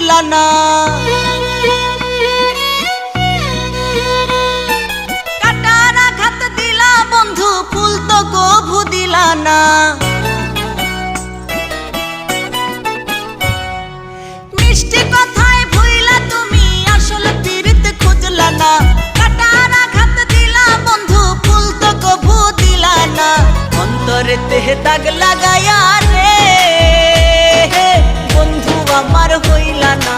বুঝলা না। কাটার আঘাত দিলা বন্ধু, ফুল তো কভু দিলা না। মিষ্টি কথায় ভুইলা তুমি আসল পীড়িত খুঁজলা না। কাটার আঘাত দিলা বন্ধু, ফুল তো কভু দিলা না। অন্তরেতে দাগ লাগায়া রে বন্ধু আমার হইলা না।